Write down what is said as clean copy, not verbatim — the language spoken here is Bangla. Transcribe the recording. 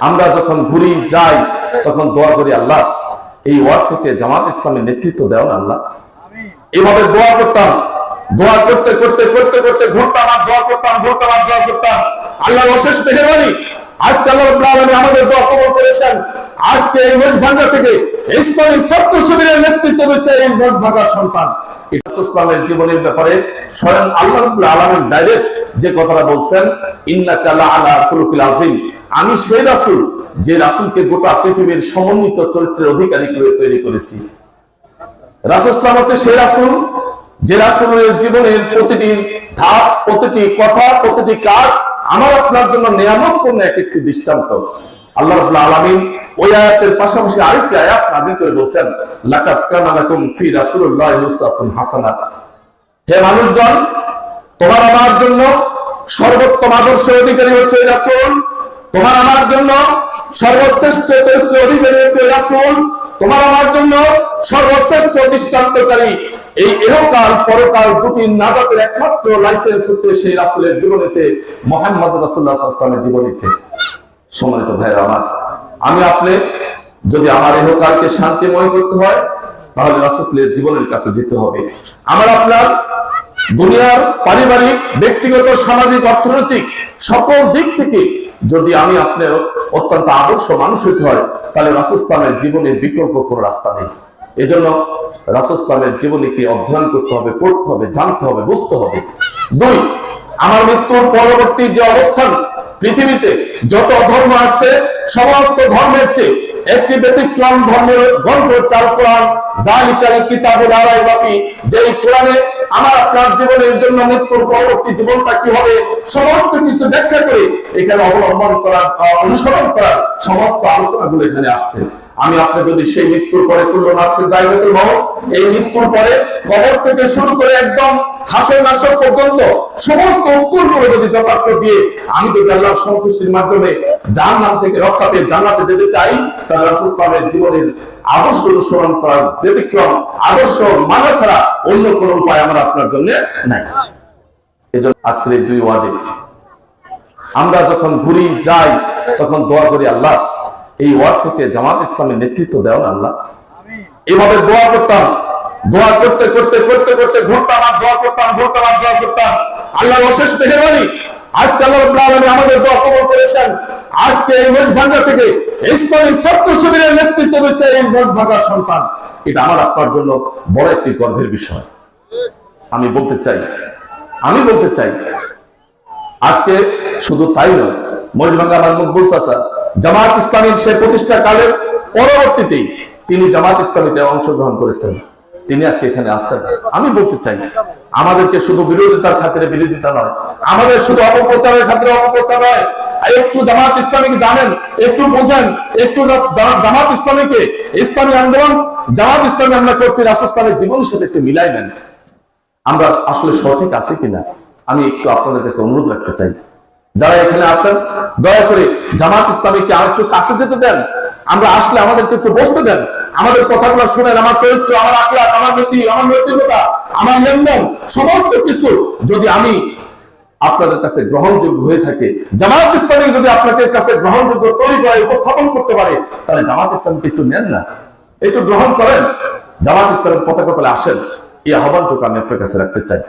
আমরা যখন ঘুরি যাই তখন দোয়া করি, আল্লাহ এই ওয়ার্ড থেকে জামাত ইসলামের নেতৃত্ব দেও না আল্লাহ। এভাবে দোয়া করতাম, দোয়া করতে করতে করতে করতে ঘুরতাম আর দোয়া করতাম, ঘুরতাম আর দোয়া করতাম। আল্লাহর অশেষ মেহেরবানি, আজকে আল্লাহ রাব্বুল আলামিন আমাদের দোয়া কবুল করেছেন। আজকে এই মজভাঙ্গা থেকে ইসলামী ছাত্র শিবিরের নেতৃত্ব দিচ্ছে এই মজভাঙ্গার সন্তান। ইসলামের জীবনের ব্যাপারে স্বয়ং আল্লাহ রাব্বুল আলামিন ডাইরেক্ট যে কথাটা বলছেন, ইন্নাকা লাআলা খুলুকিল আযীম, আমি সেই রাসূল যে রাসূলকে গোটা পৃথিবীর সমন্বিত চরিত্রের অধিকারী করে তৈরি করেছি। রাসূল ইসলাম হচ্ছে সেই রাসূল যে রাসূলের জীবনের প্রতিটি ধাপ, প্রতিটি কথা, প্রতিটি কাজ আমার আপনার জন্য নিয়ামতপূর্ণ এক একটি দৃষ্টান্ত। আল্লাহ রাব্বুল আলামিন ওই আয়াতের পাশাপাশি আরেকটি আয়াত নাযিল করে বলছেন, লাকাদ কানা লাকুম ফি রাসূলিল্লাহি উসওয়াতুন হাসানাহ, হে মানুষগণ, তোমার আমার জন্য সর্বোত্তম আদর্শের অধিকারী হচ্ছে এই রাসূল, তোমার আমার জন্য সর্বশ্রেষ্ঠ চরিত্রের অধিকারী হচ্ছে রাসূল, তোমার আমার জন্য সর্বশ্রেষ্ঠ দৃষ্টান্তকারী। এই ইহকাল পরকাল দুটি নাজাতের একমাত্র লাইসেন্স হচ্ছে সেই রাসূলের জীবনীতে, মুহাম্মদ রাসূলুল্লাহ সাল্লাল্লাহু আলাইহি ওয়াসাল্লামের জীবনীতে। সম্মানিত ভাইরা আমার, আমি আপনি যদি আমার ইহকালকে শান্তিময় করতে হয় তাহলে রাসূলের জীবনের কাছে যেতে হবে। আমার আপনার দুনিয়ার পারিবারিক, ব্যক্তিগত, সামাজিক, অর্থনৈতিক সকল দিক থেকে যদি আমি আপনি অত্যন্ত আদর্শ মানুষ হতে হয় তাহলে রাসূল ইসলামের জীবনের বিকল্প কোনো রাস্তা নেই। এজন্য রাসূল ইসলামের জীবনীকে অধ্যয়ন করতে হবে, পড়তে হবে, জানতে হবে, বুঝতে হবে। দুই, আমার মৃত্যুর পরবর্তী যে অবস্থান, পৃথিবীতে যত ধর্ম আছে সমস্ত ধর্মের চেয়ে একটি ব্যতিক্রম ধর্মের গ্রন্থ হচ্ছে আল কোরআন, যালিকাল কিতাবুল লা রাইবা ফি, যেই কোরআনে আমার আপনার জীবনের জন্য মৃত্যুর পরবর্তী জীবনটা কি হবে সমস্ত কিছু ব্যাখ্যা করে এখানে অবলম্বন করার, অনুসরণ করার সমস্ত আলোচনাগুলো এখানে আসছে। আমি আপনি যদি সেই মৃত্যুর পরে কুল্লু নাফসিন যায়কাতুল মাউত, এই মৃত্যুর পরে কবর থেকে শুরু করে একদম হাসর নাসর পর্যন্ত সমস্ত উত্তরগুলো যদি যথার্থ দিয়ে আমি যদি আল্লাহর সন্তুষ্টির মাধ্যমে জাহান্নাম থেকে রক্ষা পেয়ে জান্নাতে যেতে চাই, তাহলে রাসূল ইসলামের জীবনের আদর্শ অনুসরণ করার ব্যতিক্রম আদর্শ মানা ছাড়া অন্য কোনো উপায় আমার আপনার জন্য নাই। এজন্য আজকের এই দুই ওয়ার্ডে আমরা যখন ঘুরি যাই তখন দোয়া করি, আল্লাহ এই ওয়ার্ড থেকে জামাত ইসলামের নেতৃত্ব দেও না আল্লাহ। এভাবে দোয়া করতাম, দোয়া করতে করতে করতে করতে ঘুরতাম আর দোয়া করতাম, ঘুরতাম আর দোয়া করতাম। আল্লাহর অশেষ মেহেরবানি, আজকে আল্লাহ রাব্বুল আলামিন আমাদের দোয়া কবুল করেছেন। আজকে এই মজভাঙ্গা থেকে ইসলামী ছাত্র শিবিরের নেতৃত্ব দিচ্ছে এই মজভাঙ্গার সন্তান। এটা আমার আপনার জন্য বড় একটি গর্বের বিষয়। আমি বলতে চাই আজকে শুধু তাই নয়, মজভাঙ্গা আমার মকবুল চাচা জামাত ইসলামীর সে প্রতিষ্ঠা কালের পরবর্তীতেই তিনি জামাত ইসলামীতে অংশগ্রহণ করেছেন, তিনি আজকে এখানে আসছেন। আমি বলতে চাই আমাদেরকে শুধু বিরোধিতার খাতিরে বিরোধিতা নয়, আমাদের শুধু অপপ্রচারের খাতিরে অপপ্রচার নয়। একটু জামাত ইসলামীকে জানেন, একটু বোঝেন, একটু জামাত ইসলামীকে, ইসলামী আন্দোলন জামাত ইসলামী আমরা করছি রাসূল ইসলামের জীবনের সাথে একটু মিলাই নেন। আমরা আসলে সঠিক আছে কিনা আমি একটু আপনাদের কাছে অনুরোধ রাখতে চাই। যারা এখানে আছেন দয়া করে জামাত ইসলামীকে আর একটু কাছে যেতে দেন। আমরা আসলে আমাদেরকে একটু বসতে দেন, আমাদের কথাগুলো শুনেন। আমার চরিত্র, আমার আখলাক, আমার নীতি, আমার নৈতিকতা, আমার লেনদেন সমস্ত কিছু যদি আমি আপনাদের কাছে গ্রহণযোগ্য হয়ে থাকে, জামাত ইসলামী যদি আপনাদের কাছে গ্রহণযোগ্য তৈরি করে উপস্থাপন করতে পারে, তাহলে জামাত ইসলামীকে একটু নেন না, একটু গ্রহণ করেন, জামাত ইসলামের পতাকা তলে আসেন। এই আহ্বানটুকু আমি আপনার কাছে রাখতে চাই।